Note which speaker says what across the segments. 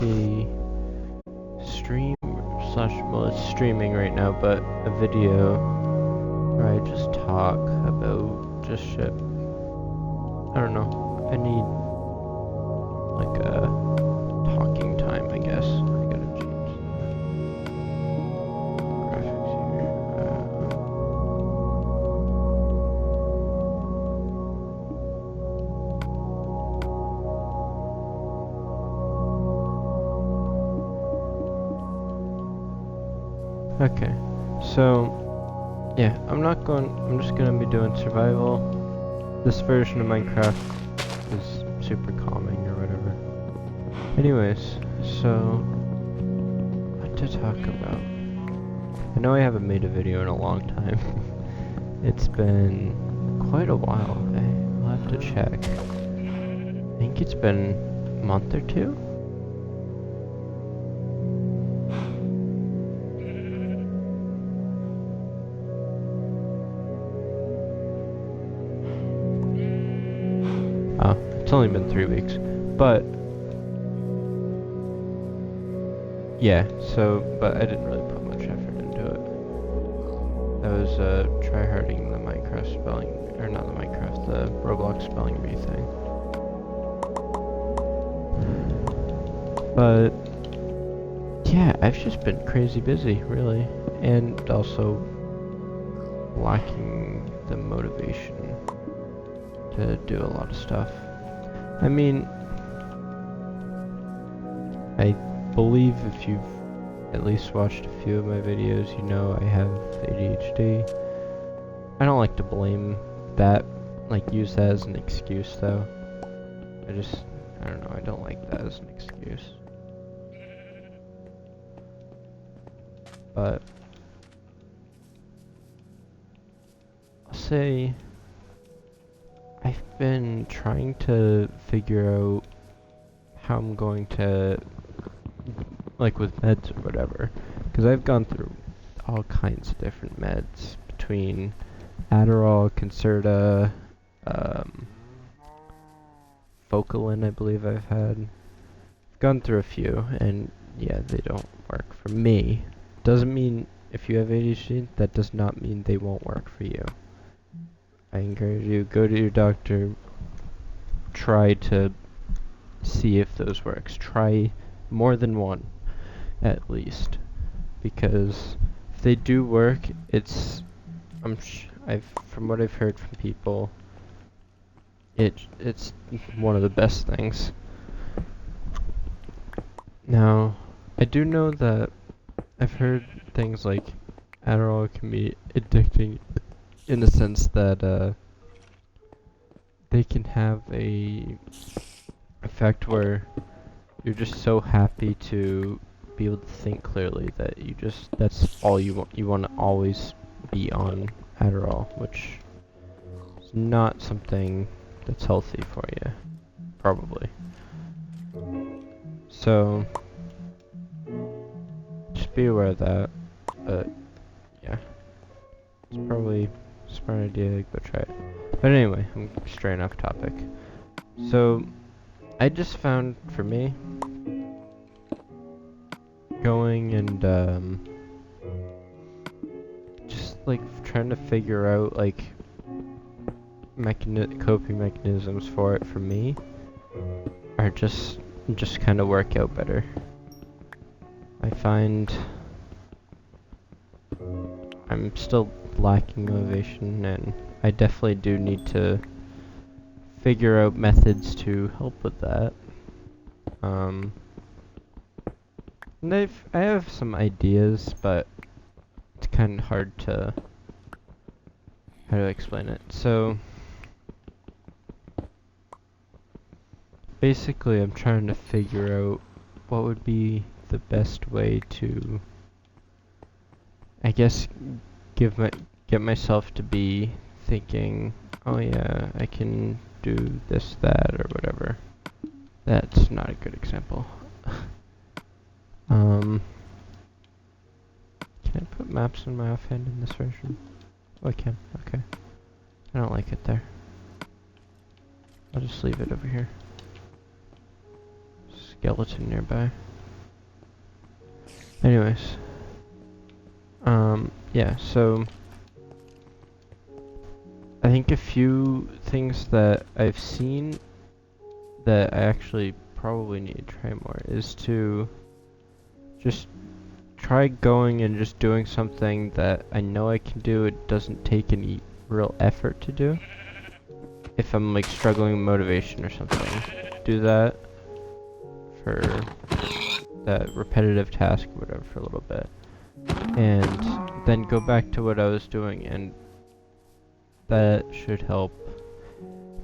Speaker 1: a stream slash, well, it's streaming right now, but a video where I just talk about just shit. I don't know. I need like a talking time, I guess. I gotta change the graphics here. Okay, so yeah, I'm just gonna be doing survival. This version of Minecraft is super calming or whatever. Anyways, so what to talk about? I know I haven't made a video in a long time. It's been quite a while. I'll have to check. I think it's been a month or two? Oh, it's only been 3 weeks. But yeah, but I didn't really put much effort into it. I was tryharding the Minecraft spelling, or not the Minecraft, the Roblox spelling bee thing. But yeah, I've just been crazy busy, really, and also lacking the motivation to do a lot of stuff. I mean, I believe if you've at least watched a few of my videos, you know I have ADHD. I don't like to blame that, like use that as an excuse though. I don't know, I don't like that as an excuse. But I'll say I've been trying to figure out how I'm going to, like with meds or whatever, because I've gone through all kinds of different meds between Adderall, Concerta, Focalin I believe I've had. I've gone through a few, and yeah, they don't work for me. Doesn't mean if you have ADHD, that does not mean they won't work for you. I encourage you, go to your doctor, try to see if those works. Try more than one, at least, because if they do work, from what I've heard from people, it's one of the best things. Now, I do know that I've heard things like Adderall can be addicting in the sense that they can have a effect where you're just so happy to be able to think clearly that that's all you want. You want to always be on Adderall, which is not something that's healthy for you, probably. So just be aware of that. But yeah, it's probably a smart idea to go try it. But anyway, I'm straying off topic. So I just found, for me, going and just like trying to figure out like coping mechanisms for it for me are just kind of work out better. I find I'm still lacking motivation, and I definitely do need to figure out methods to help with that. And I have some ideas, but it's kind of hard to how to explain it. So basically, I'm trying to figure out what would be the best way to, I guess, get myself to be thinking, oh yeah, I can do this, that, or whatever. That's not a good example. Can I put maps in my offhand in this version? Oh, I can. Okay. I don't like it there. I'll just leave it over here. Skeleton nearby. Anyways, yeah, so I think a few things that I've seen that I actually probably need to try more is to just try going and just doing something that I know I can do. It doesn't take any real effort to do. If I'm like struggling with motivation or something, do that for that repetitive task or whatever for a little bit. And then go back to what I was doing, and that should help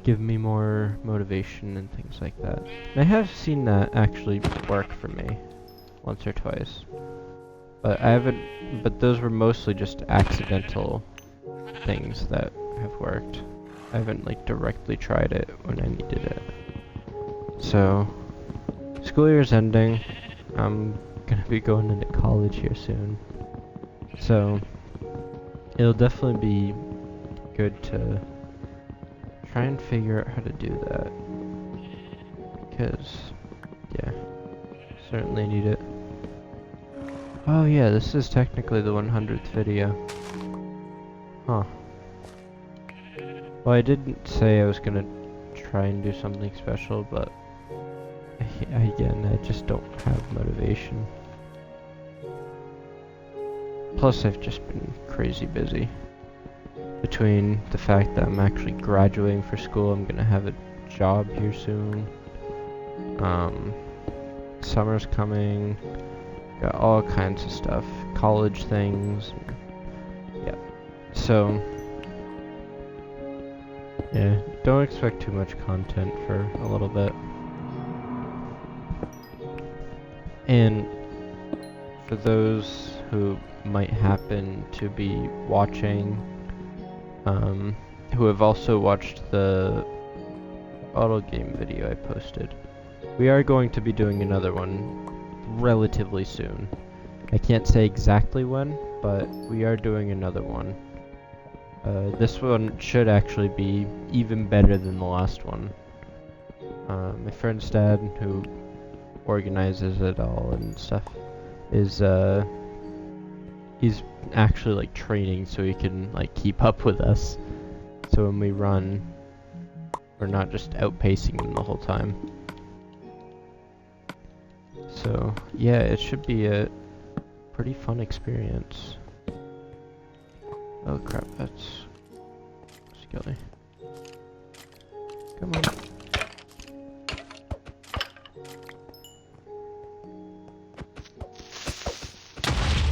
Speaker 1: give me more motivation and things like that. And I have seen that actually work for me once or twice. But I haven't, but those were mostly just accidental things that have worked. I haven't like directly tried it when I needed it. So, school year's ending. I'm gonna be going into college here soon. So, it'll definitely be good to try and figure out how to do that. Because, yeah, certainly need it. Oh yeah, this is technically the 100th video. Huh. Well, I didn't say I was gonna try and do something special, but again, I just don't have motivation. Plus, I've just been crazy busy. Between the fact that I'm actually graduating for school, I'm gonna have a job here soon. Summer's coming. Got all kinds of stuff. College things. Yep. So, yeah, don't expect too much content for a little bit. And for those who might happen to be watching, who have also watched the auto game video I posted, we are going to be doing another one relatively soon. I can't say exactly when, but we are doing another one. This one should actually be even better than the last one. My friend's dad, who organizes it all and stuff, is he's actually like training so he can like keep up with us. So when we run, we're not just outpacing him the whole time. So yeah, it should be a pretty fun experience. Oh crap, that's Skelly. Come on.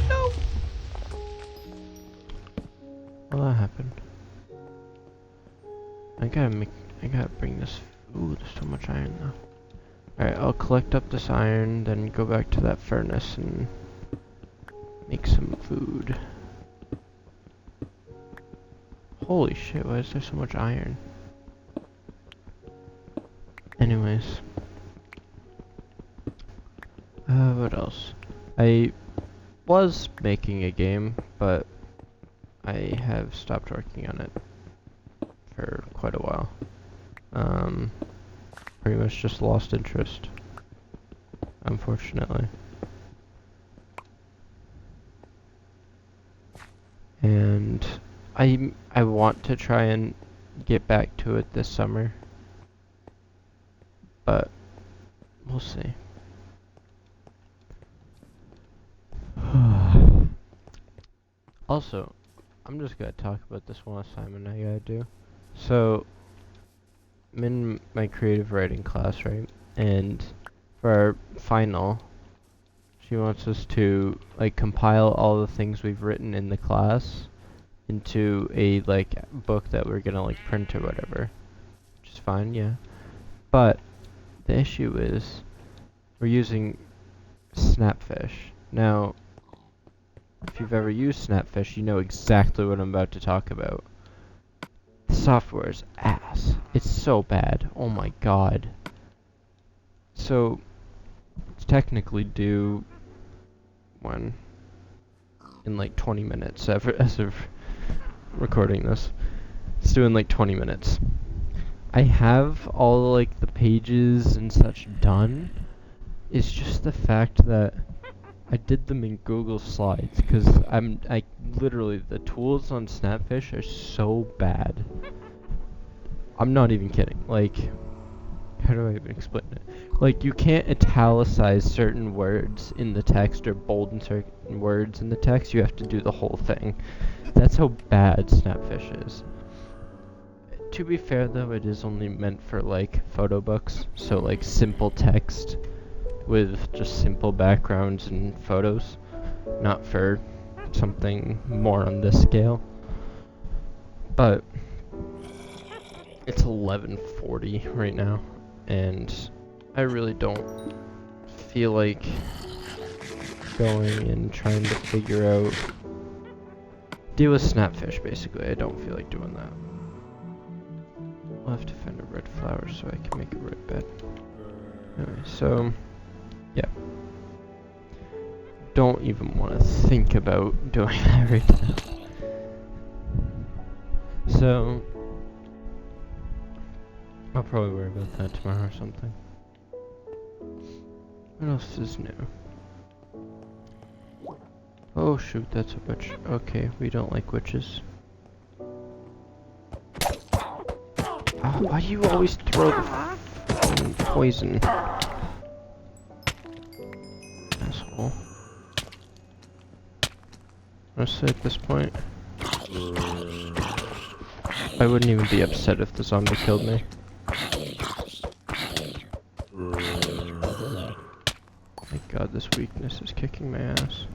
Speaker 1: No! Well, that happened. I gotta bring this. Ooh, there's so much iron though. Alright, I'll collect up this iron, then go back to that furnace and make some food. Holy shit, why is there so much iron? Anyways. What else? I was making a game, but I have stopped working on it for quite a while. Pretty much just lost interest, unfortunately. And I want to try and get back to it this summer, but we'll see. Also, I'm just gonna talk about this one assignment I gotta do. So, I'm in my creative writing class, right? And for our final, she wants us to like compile all the things we've written in the class into a like book that we're gonna like print or whatever. Which is fine, yeah. But the issue is we're using Snapfish. Now, if you've ever used Snapfish, you know exactly what I'm about to talk about. The software is ass. It's so bad. Oh my god. So, it's technically due when? In like 20 minutes as of recording this. It's due in like 20 minutes. I have all like the pages and such done. It's just the fact that I did them in Google Slides because I literally the tools on Snapfish are so bad. I'm not even kidding. Like, how do I even explain it? Like, you can't italicize certain words in the text or bolden certain words in the text. You have to do the whole thing. That's how bad Snapfish is. To be fair though, it is only meant for like photo books, so like simple text with just simple backgrounds and photos, not for something more on this scale. But it's 11:40 right now, and I really don't feel like going and trying to figure out deal with Snapfish. Basically, I don't feel like doing that. I'll have to find a red flower so I can make a red bed. Anyway, so yeah, don't even want to think about doing that right now. So I'll probably worry about that tomorrow or something. What else is new? Oh shoot, that's a witch. Okay, we don't like witches. Oh, why do you always throw the f***ing poison? Asshole. Honestly, at this point, I wouldn't even be upset if the zombie killed me. My god, this weakness is kicking my ass.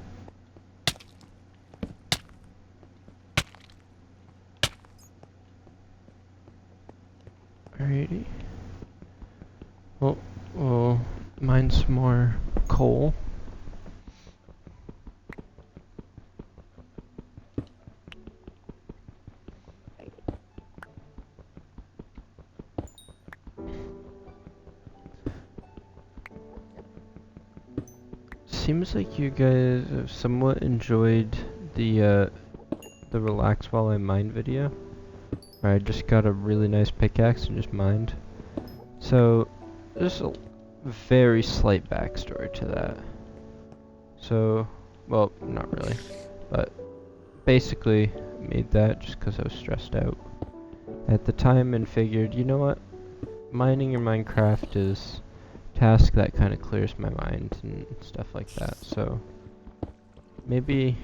Speaker 1: Alrighty. Well, we'll mine some more coal. Seems like you guys have somewhat enjoyed the relax while I mine video. Where I just got a really nice pickaxe and just mined. So, there's a very slight backstory to that. So, well, not really, but basically made that just because I was stressed out at the time and figured, you know what, mining in Minecraft is a task that kind of clears my mind and stuff like that, so maybe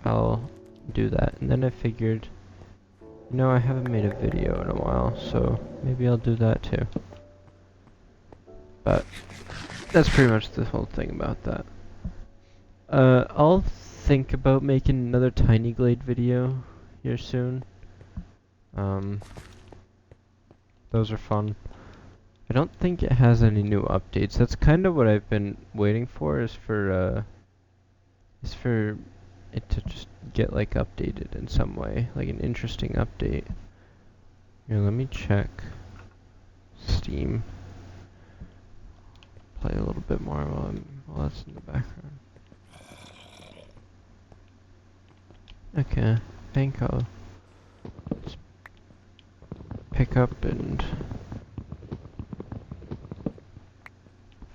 Speaker 1: I'll do that. And then I figured, you know, I haven't made a video in a while, so maybe I'll do that too. But that's pretty much the whole thing about that. I'll think about making another Tinyglade video here soon. Those are fun. I don't think it has any new updates. That's kind of what I've been waiting for, is for it to just get like updated in some way, like an interesting update. Here, let me check Steam. Play a little bit more while that's in the background. Okay, I think I'll just pick up and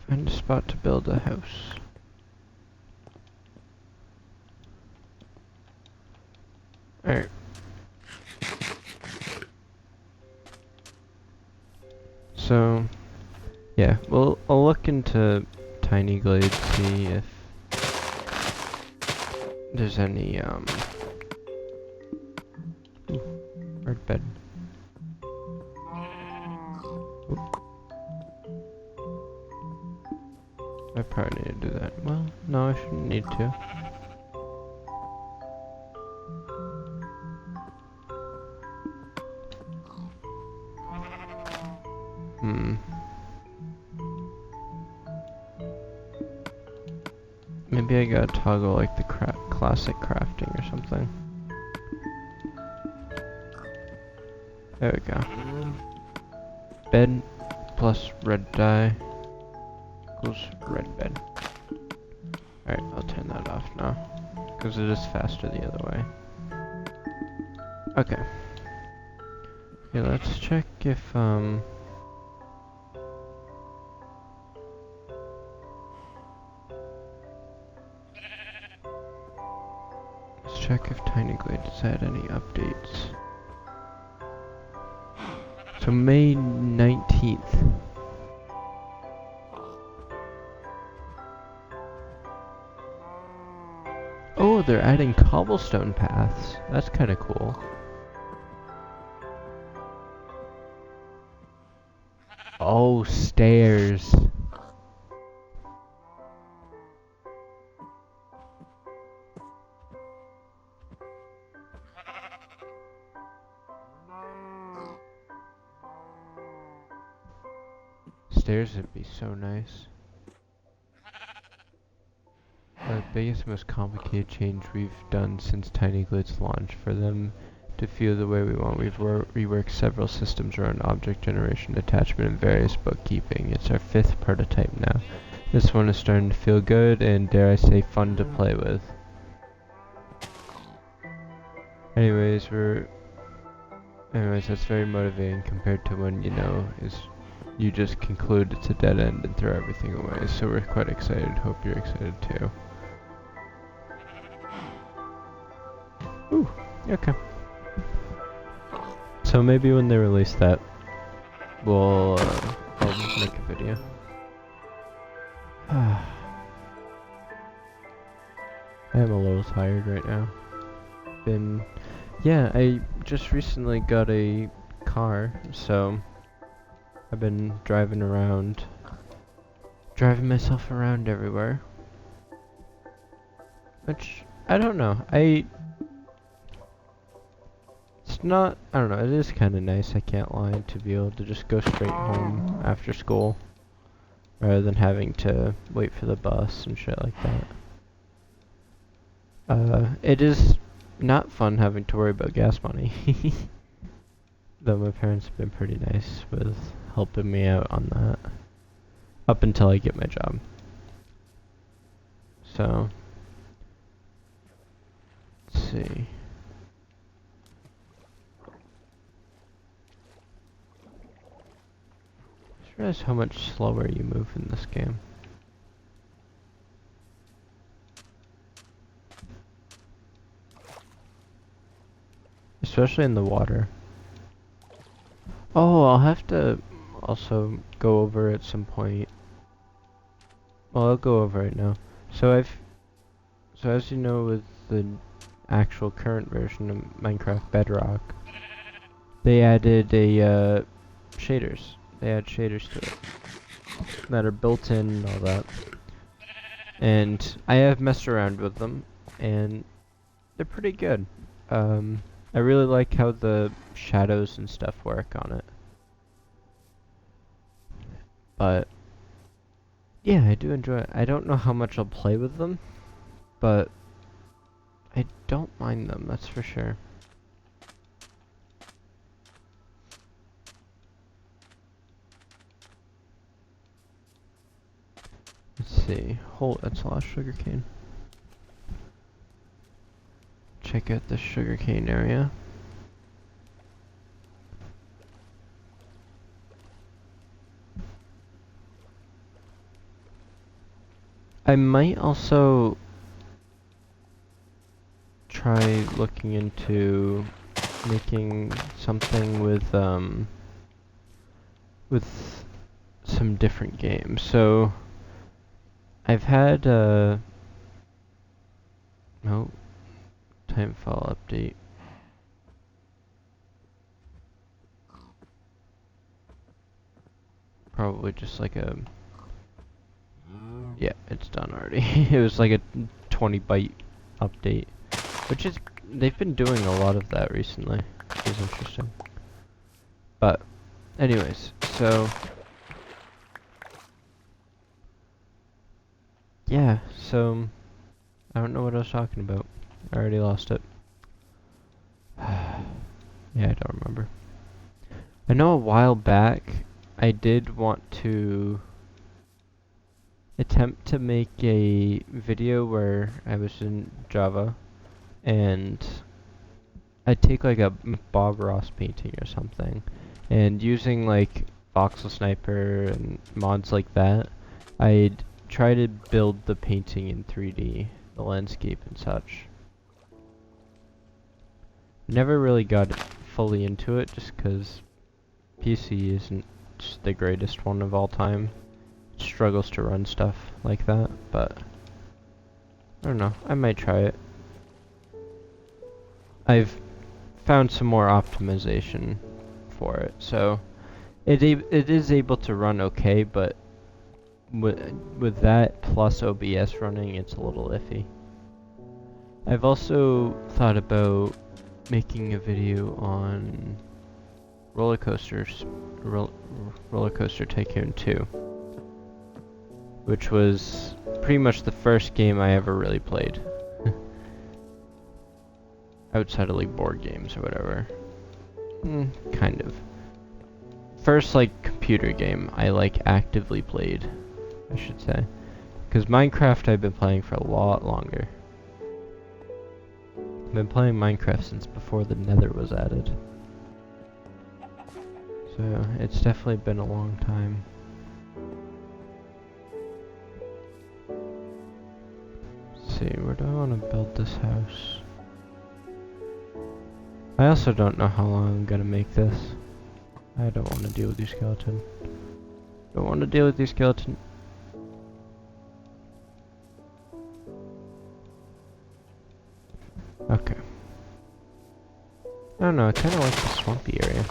Speaker 1: find a spot to build a house. Alright. So, yeah, well, I'll look into Tinyglade, see if there's any, ooh, red bed. Oop. I probably need to do that. Well, no, I shouldn't need to. Maybe I gotta toggle like the classic crafting or something. There we go. Bed plus red dye equals red bed. Alright, I'll turn that off now, because it is faster the other way. Okay. Okay, let's check if, Tiny Glades had any updates. So May 19th. Oh, they're adding cobblestone paths. That's kind of cool. Oh, stairs. Stairs would be so nice. The biggest, most complicated change we've done since Tiny Glit's launch. For them to feel the way we want, we've reworked several systems around object generation, attachment, and various bookkeeping. It's our 5th prototype now. This one is starting to feel good and, dare I say, fun to play with. Anyways, that's very motivating compared to when, you just conclude it's a dead end and throw everything away. So we're quite excited. Hope you're excited too. Ooh, okay. So maybe when they release that, I'll make a video. I am a little tired right now. Yeah, I just recently got a car, so I've been driving myself around everywhere. Which, I don't know, I don't know, it is kind of nice, I can't lie, to be able to just go straight home after school, rather than having to wait for the bus and shit like that. It is not fun having to worry about gas money. Though my parents have been pretty nice with helping me out on that. Up until I get my job. So, let's see. I just realized how much slower you move in this game. Especially in the water. Oh, I'll have to also go over at some point. Well, I'll go over it now. So as you know, with the actual current version of Minecraft Bedrock, they added shaders. They add shaders to it that are built in and all that. And I have messed around with them, and they're pretty good. I really like how the shadows and stuff work on it. But yeah, I do enjoy it. I don't know how much I'll play with them, but I don't mind them, that's for sure. Let's see. That's a lot of sugarcane. Check out the sugarcane area. I might also try looking into making something with some different games. So I've had Timefall update. Probably just like yeah, it's done already. It was like a 20 byte update, which is, they've been doing a lot of that recently, which is interesting. But anyways, so yeah, so I don't know what I was talking about. I already lost it. Yeah, I don't remember. I know a while back I did want to attempt to make a video where I was in Java and I'd take like a Bob Ross painting or something, and using like Voxel Sniper and mods like that, I'd try to build the painting in 3D, the landscape and such. Never really got fully into it just because PC isn't just the greatest one of all time. It struggles to run stuff like that, but I don't know. I might try it. I've found some more optimization for it, so it is able to run okay, but with that plus OBS running, it's a little iffy. I've also thought about making a video on Roller Coaster Tycoon 2, which was pretty much the first game I ever really played. Outside of like board games or whatever. Kind of. First like computer game I like actively played, I should say. Because Minecraft I've been playing for a lot longer. I've been playing Minecraft since before the Nether was added. So it's definitely been a long time. Let's see, where do I want to build this house? I also don't know how long I'm gonna make this. I don't want to deal with you, skeleton. Don't want to deal with you, skeleton. Okay. I don't know, I kind of like the swampy area.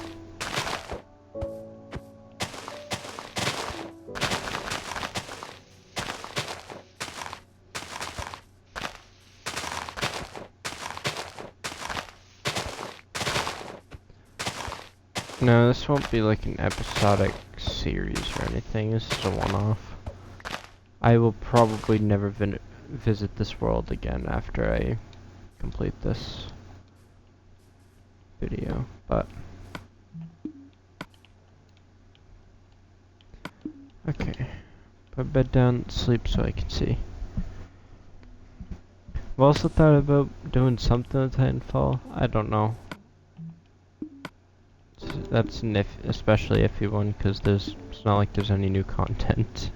Speaker 1: No, this won't be like an episodic series or anything. This is a one-off. I will probably never visit this world again after I complete this video, but okay. Put bed down, sleep so I can see. I've also thought about doing something with Titanfall. I don't know. That's an especially iffy one because it's not like there's any new content.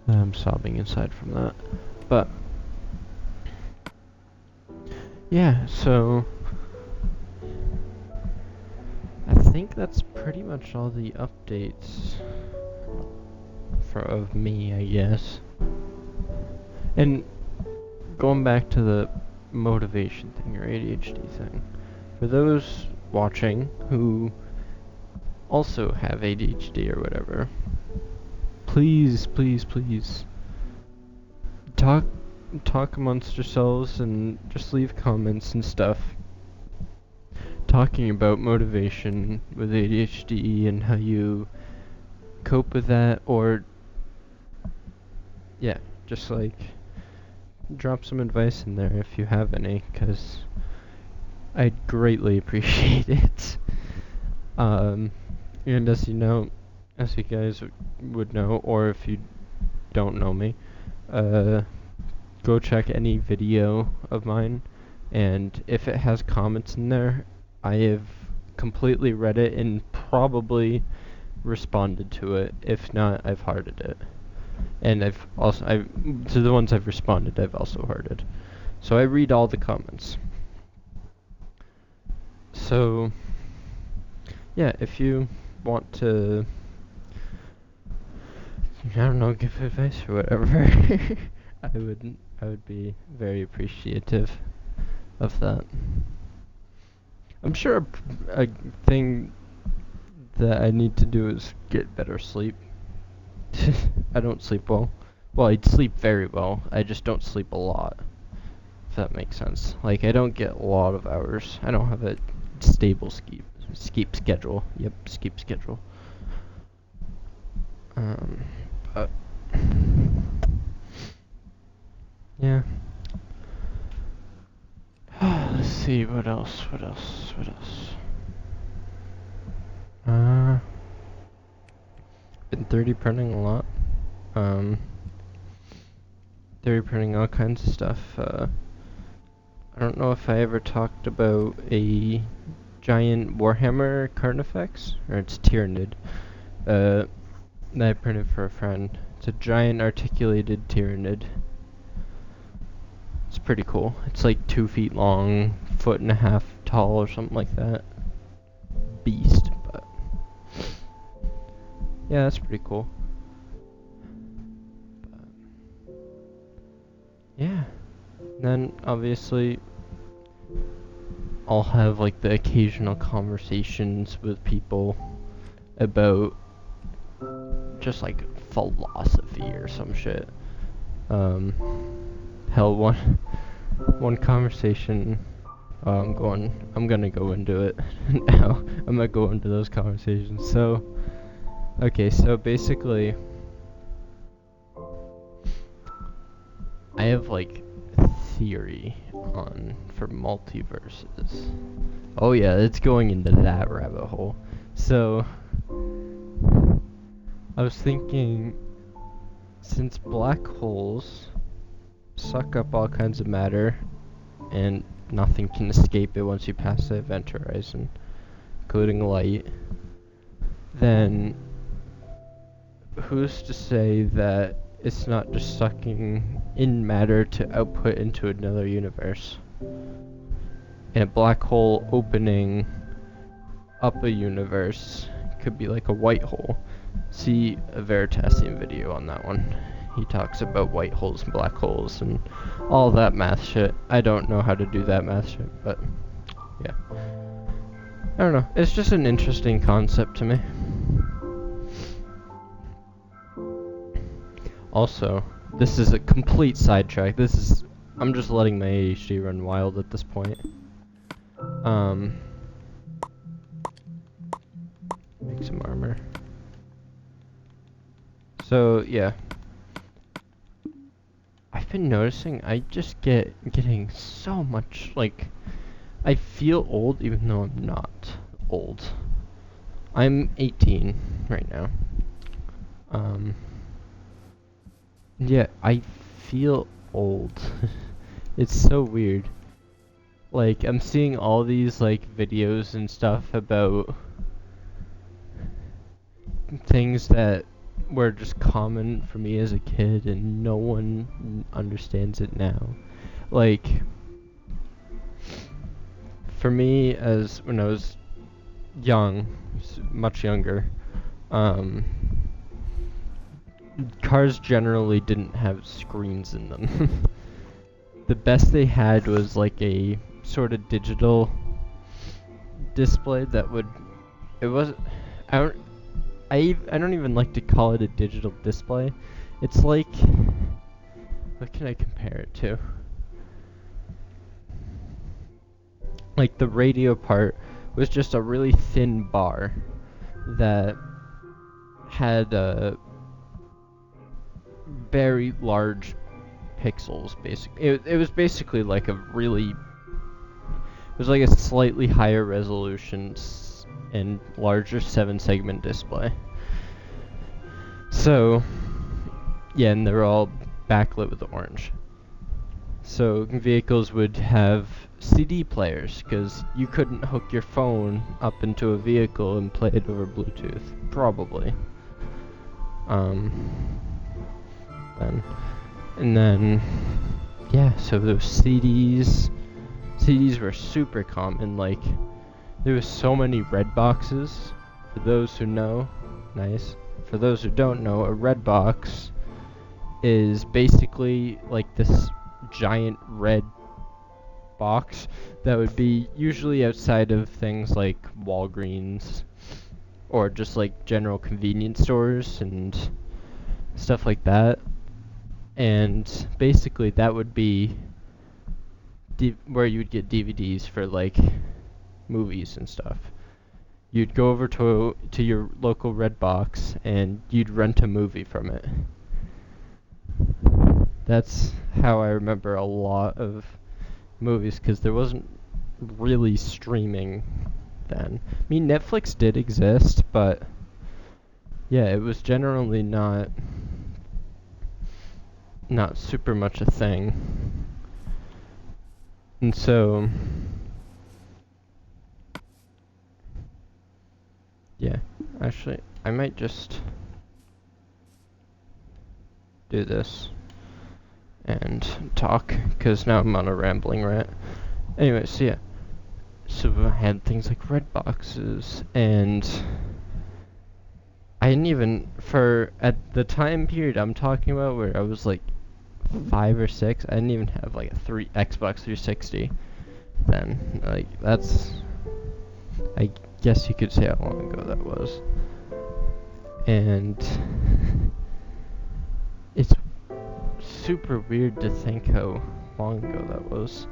Speaker 1: I'm sobbing inside from that, but yeah. So I think that's pretty much all the updates of me, I guess. And going back to the motivation thing or ADHD thing, for those watching who also have ADHD or whatever, please talk amongst yourselves and just leave comments and stuff talking about motivation with ADHD and how you cope with that, or yeah, just like drop some advice in there if you have any, because I'd greatly appreciate it. And as you guys would know, or if you don't know me, go check any video of mine, and if it has comments in there, I have completely read it and probably responded to it. If not, I've hearted it. And to the ones I've responded, I've also hearted. So I read all the comments. So yeah, if you want to, I don't know, give advice or whatever, I would be very appreciative of that. I'm sure a thing that I need to do is get better sleep. I don't sleep well. Well, I sleep very well. I just don't sleep a lot. If that makes sense. Like, I don't get a lot of hours. I don't have a stable sleep schedule. Yep, sleep schedule. But yeah. Let's see, what else? Been 3D printing a lot. 3D printing all kinds of stuff. I don't know if I ever talked about a giant Warhammer Carnifex, or it's Tyranid, that I printed for a friend. It's a giant articulated Tyranid. It's pretty cool. It's like 2 feet long, 1.5 feet tall or something like that. Beast, but yeah, that's pretty cool. But, yeah. And then obviously I'll have like the occasional conversations with people about just like philosophy or some shit. Hell, one conversation. I'm gonna go into it now. I'm gonna go into those conversations. So, okay, so basically, I have like theory on for multiverses. Oh yeah, it's going into that rabbit hole. So, I was thinking, since black holes suck up all kinds of matter, and nothing can escape it once you pass the event horizon, including light, then who's to say that it's not just sucking in matter to output into another universe? And a black hole opening up a universe could be like a white hole. See a Veritasium video on that one. He talks about white holes and black holes and all that math shit. I don't know how to do that math shit, but yeah. I don't know. It's just an interesting concept to me. Also, this is a complete sidetrack. I'm just letting my ADHD run wild at this point. Make some armor. So, yeah. I've been noticing I just getting so much, like, I feel old even though I'm not old. I'm 18 right now. Yeah, I feel old. It's so weird. Like, I'm seeing all these, like, videos and stuff about things that were just common for me as a kid and no one understands it now. Like, for me, as when I was young, much younger, cars generally didn't have screens in them. The best they had was like a sort of digital display that would, it was, I don't, I don't even like to call it a digital display. It's like, what can I compare it to? Like the radio part was just a really thin bar that had very large pixels. Basically, it was basically like a really, it was like a slightly higher resolution and larger 7-segment display. So, yeah, and they're all backlit with orange. So vehicles would have CD players because you couldn't hook your phone up into a vehicle and play it over Bluetooth, probably. Then, and then, yeah. So those CDs were super common. Like, there was so many red boxes. For those who know, nice. For those who don't know, a red box is basically like this giant red box that would be usually outside of things like Walgreens or just like general convenience stores and stuff like that. And basically that would be where you would get DVDs for like movies and stuff. You'd go over to your local red box and you'd rent a movie from it. That's how I remember a lot of movies, because there wasn't really streaming then. I mean, Netflix did exist, but yeah, it was generally not super much a thing. And so, yeah, actually, I might just do this and talk, because now I'm on a rambling rant. Anyway, so yeah, So I had things like red boxes, and I didn't even, for at the time period I'm talking about where I was like 5 or 6, I didn't even have like a Xbox 360 then. Like that's, I guess you could say how long ago that was. And it's super weird to think how long ago that was.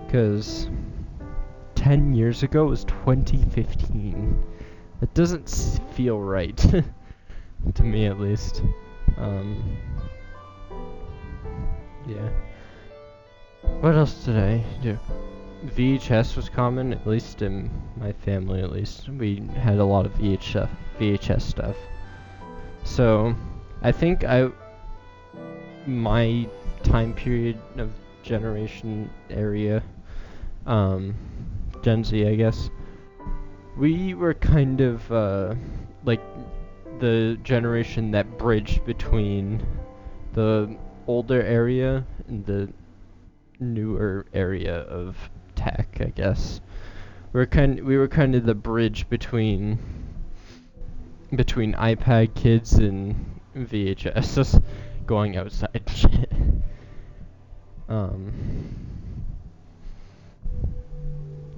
Speaker 1: Because 10 years ago was 2015. That doesn't feel right. To me at least. Yeah. What else did I do? VHS was common, at least in my family at least. We had a lot of VHS stuff. So, I think my time period of generation area, Gen Z I guess, we were kind of like the generation that bridged between the older area and the newer area of tech, I guess. We were kind of the bridge between iPad kids and VHS going outside shit. Um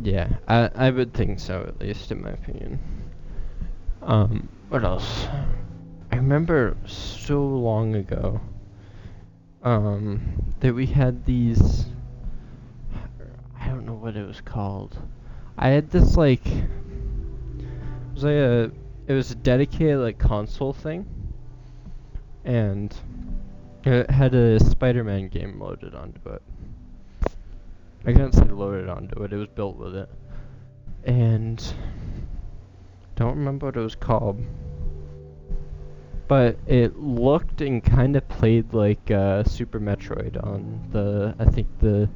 Speaker 1: yeah, I would think so, at least in my opinion. What else? I remember so long ago that we had these, I don't know what it was called. I had this like, it was a dedicated like console thing, and it had a Spider-Man game loaded onto it. I can't say loaded onto it, it was built with it. And don't remember what it was called. But it looked and kind of played like Super Metroid on I think the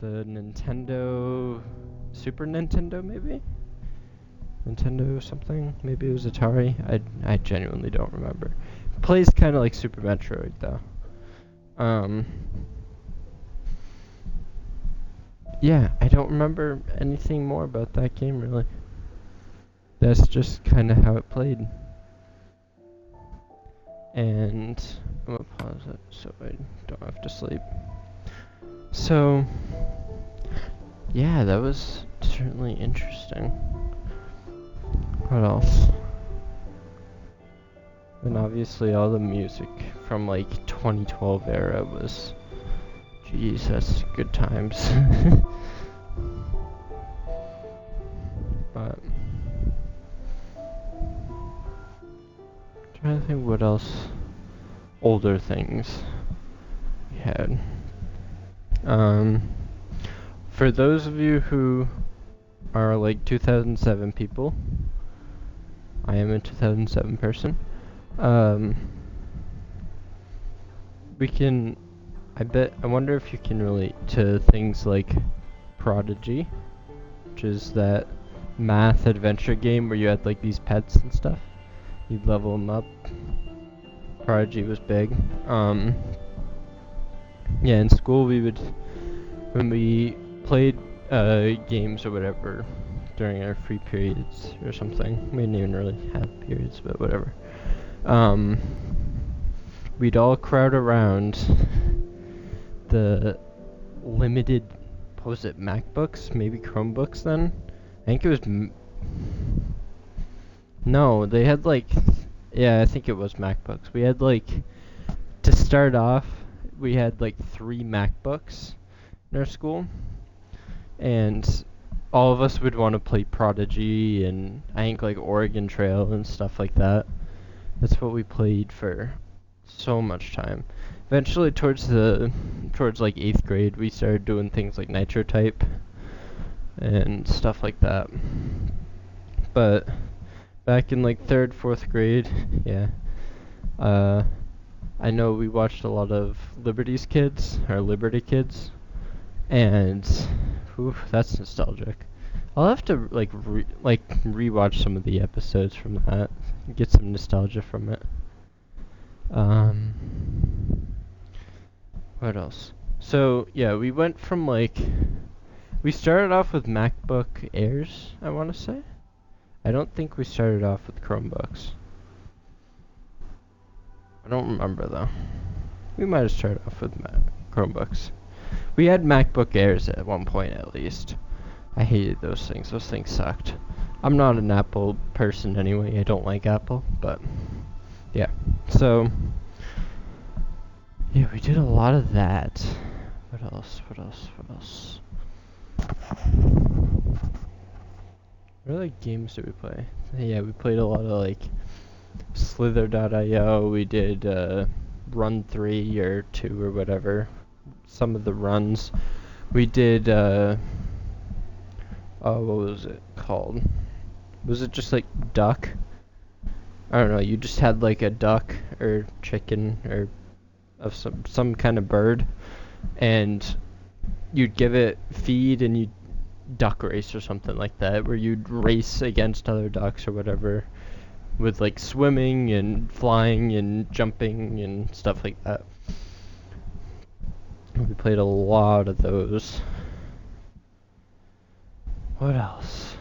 Speaker 1: Nintendo, Super Nintendo maybe? Nintendo something? Maybe it was Atari? I genuinely don't remember. It plays kind of like Super Metroid though. Yeah, I don't remember anything more about that game really. That's just kind of how it played. And I'm gonna pause it so I don't have to sleep. So, yeah, that was certainly interesting. What else? And obviously all the music from like 2012 era was, jeez, that's good times. But I'm trying to think what else older things we had. For those of you who are like 2007 people, I am a 2007 person. We can, I wonder if you can relate to things like Prodigy, which is that math adventure game where you had like these pets and stuff. You'd level them up. Prodigy was big. Yeah, in school when we played games or whatever during our free periods or something. We didn't even really have periods, but whatever. We'd all crowd around the limited, what was it, MacBooks? Maybe Chromebooks then? I think it was. No, they had like. Yeah, I think it was MacBooks. We had like. To start off, we had like 3 MacBooks in our school. And all of us would want to play Prodigy and I think like Oregon Trail and stuff like that. That's what we played for so much time. Eventually towards like 8th grade we started doing things like Nitro Type and stuff like that. But back in like 3rd, 4th grade, yeah. I know we watched a lot of Liberty Kids, and that's nostalgic. I'll have to like rewatch some of the episodes from that, get some nostalgia from it. What else? So yeah, we went from like we started off with MacBook Airs, I want to say. I don't think we started off with Chromebooks. I don't remember though. We might have started off with Chromebooks. We had MacBook Airs at one point at least. I hated those things. Those things sucked. I'm not an Apple person anyway. I don't like Apple, but yeah. So yeah, we did a lot of that. What else? What else? What else? What other games did we play? Yeah, we played a lot of like Slither.io. We did Run 3 or 2 or whatever. Some of the runs. We did what was it called? Was it just like duck? I don't know, you just had like a duck or chicken or of some kind of bird, and you'd give it feed and you'd duck race or something like that, where you'd race against other ducks or whatever, with like swimming and flying and jumping and stuff like that. We played a lot of those. What else?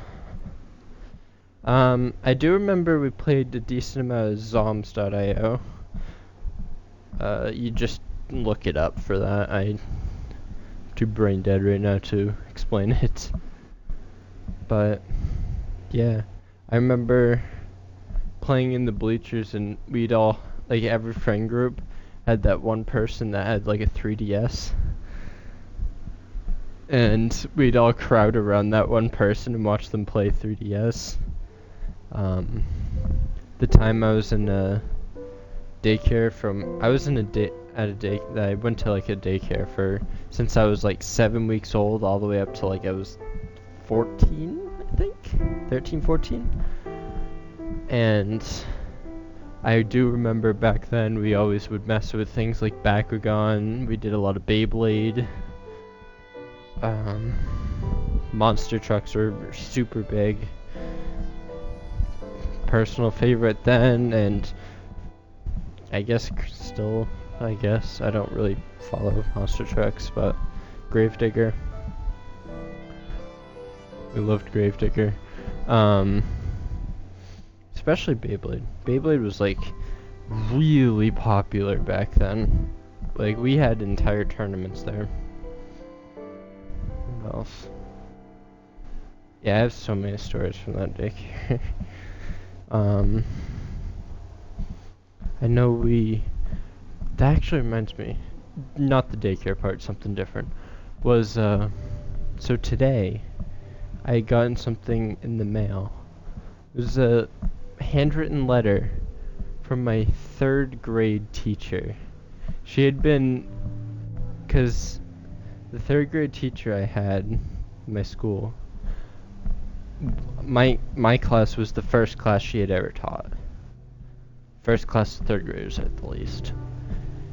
Speaker 1: I do remember we played a decent amount of Zoms.io. You just look it up for that. I'm too brain dead right now to explain it. But, yeah. I remember playing in the bleachers and we'd all, like every friend group, had that one person that had like a 3DS. And we'd all crowd around that one person and watch them play 3DS. The time I was in a daycare I went to like a daycare for since I was like 7 weeks old all the way up to like I was 14, I think 13, 14. And I do remember back then we always would mess with things like Bakugan. We did a lot of Beyblade. Monster trucks were super big. Personal favorite then, and I guess still, I don't really follow monster trucks, but Gravedigger. We loved Gravedigger. Especially Beyblade. Beyblade was like really popular back then. Like we had entire tournaments there. What else? Yeah, I have so many stories from that daycare. I know that actually reminds me, not the daycare part, something different, was, so today, I had gotten something in the mail. It was a handwritten letter from my 3rd grade teacher. She had been, cause the 3rd grade teacher I had in my school, my class was the first class she had ever taught. First class 3rd graders at the least.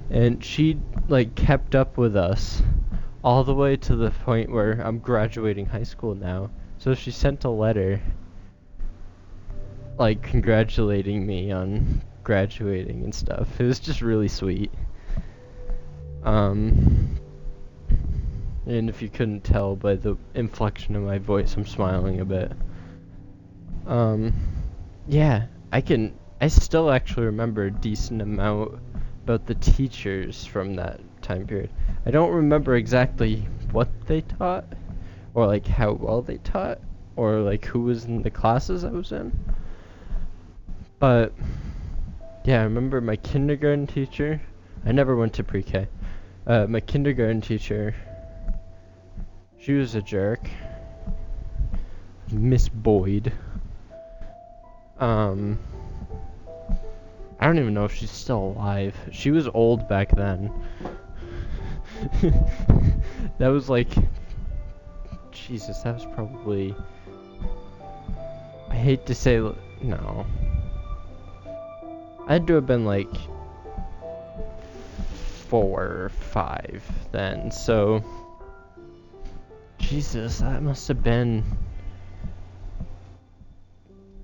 Speaker 1: And she like kept up with us all the way to the point where I'm graduating high school now. So she sent a letter like congratulating me on graduating and stuff. It was just really sweet. And if you couldn't tell by the inflection of my voice, I'm smiling a bit. Yeah, I still actually remember a decent amount about the teachers from that time period. I don't remember exactly what they taught, or like how well they taught, or like who was in the classes I was in. But yeah, I remember my kindergarten teacher. I never went to pre-K. My kindergarten teacher, she was a jerk. Miss Boyd. I don't even know if she's still alive. She was old back then. That was like, Jesus, that was probably, I hate to say, no. I had to have been like 4 or 5 then, so, Jesus, that must have been,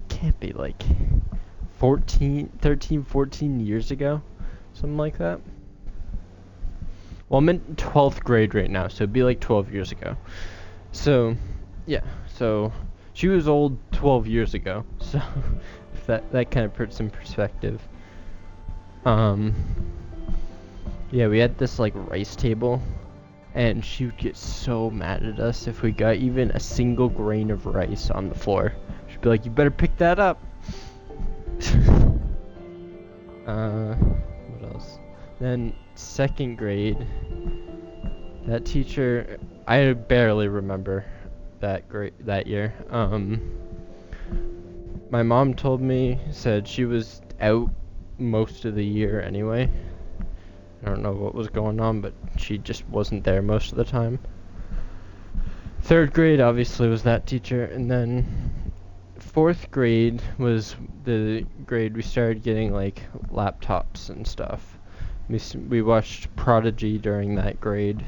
Speaker 1: can't be like 13, 14 years ago, something like that. Well, I'm in 12th grade right now, so it'd be like 12 years ago. So, yeah. So she was old 12 years ago. So if that kind of puts in perspective. Um, yeah, we had this like rice table, and she would get so mad at us if we got even a single grain of rice on the floor. She'd be like, "You better pick that up." What else? Then second grade, that teacher, I barely remember that year. My mom told me, said she was out most of the year anyway. I don't know what was going on, but she just wasn't there most of the time. Third grade obviously was that teacher, and then fourth grade was the grade we started getting like laptops and stuff. We watched Prodigy during that grade.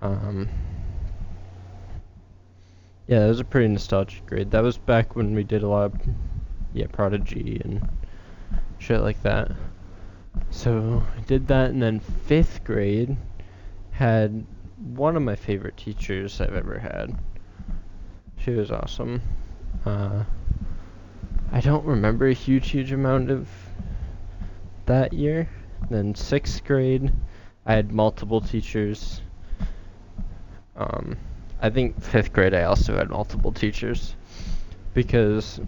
Speaker 1: Um, yeah, that was a pretty nostalgic grade. That was back when we did a lot of, yeah, Prodigy and shit like that. So I did that, and then fifth grade had one of my favorite teachers I've ever had. She was awesome. I don't remember a huge amount of that year. Then sixth grade, I had multiple teachers. I think fifth grade I also had multiple teachers because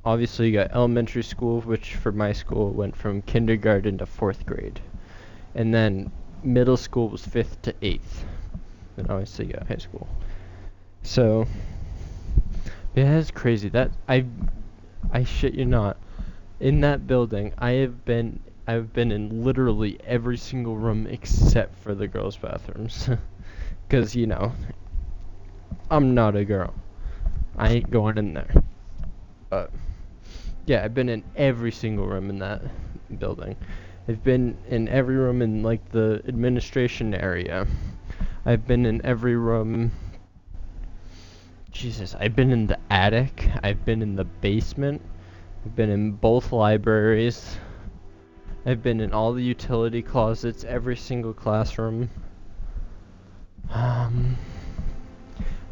Speaker 1: obviously you got elementary school, which for my school went from kindergarten to fourth grade, and then middle school was fifth to eighth, and obviously you got high school. So yeah, that's crazy. That I shit you not. In that building, I've been in literally every single room except for the girls' bathrooms. 'Cause you know, I'm not a girl. I ain't going in there. But yeah, I've been in every single room in that building. I've been in every room in like the administration area. I've been in every room. Jesus, I've been in the attic. I've been in the basement. I've been in both libraries. I've been in all the utility closets, every single classroom. Um,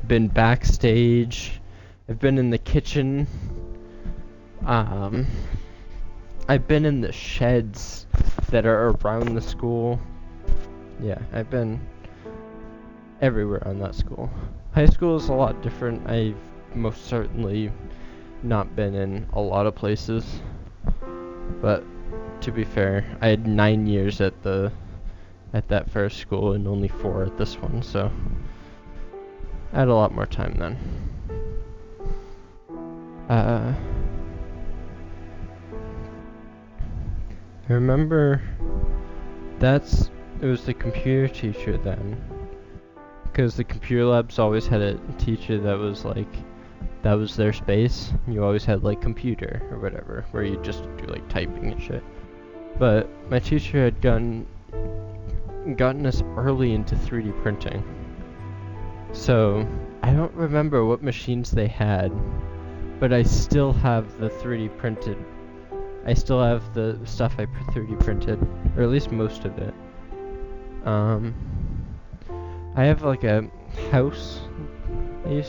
Speaker 1: been backstage. I've been in the kitchen. Um, I've been in the sheds that are around the school. Yeah, I've been everywhere on that school. High school is a lot different. I've most certainly not been in a lot of places. But to be fair, I had 9 years at that first school and only 4 at this one, so I had a lot more time then. I remember it was the computer teacher then, because the computer labs always had a teacher that was like, that was their space. You always had like computer or whatever, where you just do like typing and shit. But my teacher had gotten us early into 3D printing. So I don't remember what machines they had, but I still have the 3D printed. I still have the stuff I 3D printed, or at least most of it. I have like a house I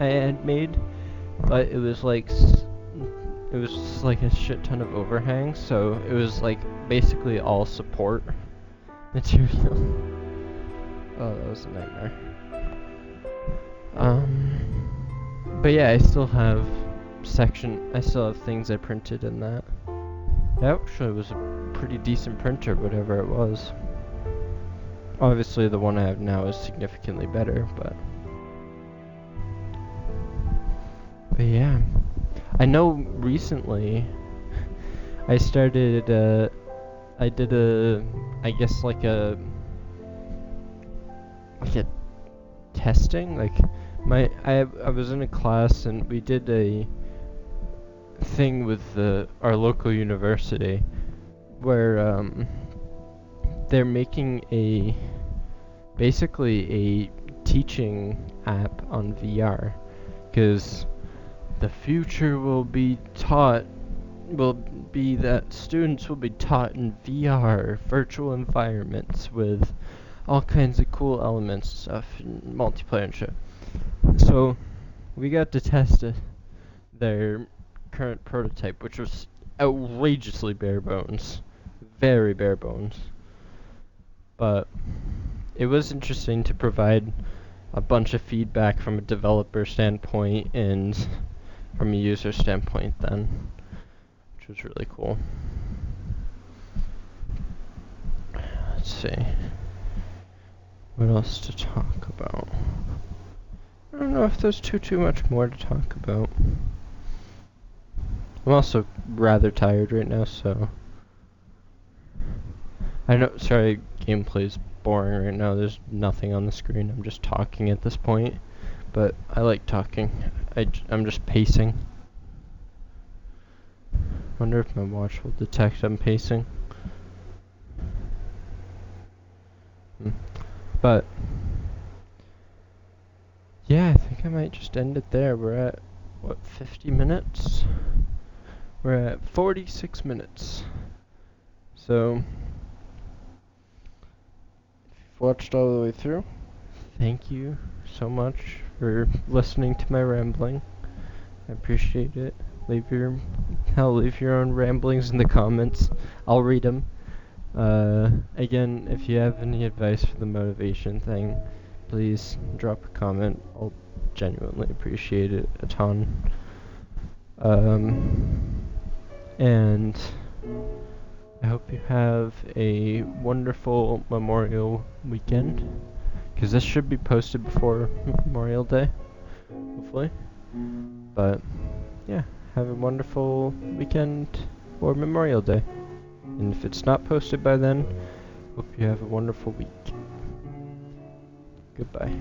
Speaker 1: had made, but it was like a shit ton of overhang, so it was like basically all support material. Oh, that was a nightmare. But yeah, I still have things I printed in that. That actually was a pretty decent printer, whatever it was. Obviously the one I have now is significantly better, but yeah. I know recently I started I did I guess like a testing, like I was in a class and we did a thing with our local university where they're making basically a teaching app on VR, because the future will be taught will be that students will be taught in VR virtual environments with all kinds of cool elements and stuff and multiplayer and shit. So we got to test their current prototype, which was outrageously bare bones, very bare bones. But it was interesting to provide a bunch of feedback from a developer standpoint and from a user standpoint then, which was really cool. Let's see. What else to talk about? I don't know if there's too much more to talk about. I'm also rather tired right now, so I know, sorry, gameplay's boring right now. There's nothing on the screen. I'm just talking at this point, but I like talking. I'm just pacing. Wonder if my watch will detect I'm pacing. But yeah, I think I might just end it there. We're at what, 50 minutes? We're at 46 minutes. So if you've watched all the way through, thank you so much for listening to my rambling. I appreciate it. Leave your own ramblings in the comments. I'll read them. Again, if you have any advice for the motivation thing, please drop a comment. I'll genuinely appreciate it a ton. And I hope you have a wonderful Memorial weekend, because this should be posted before Memorial Day, hopefully. But yeah, have a wonderful weekend or Memorial Day. And if it's not posted by then, hope you have a wonderful week. Goodbye.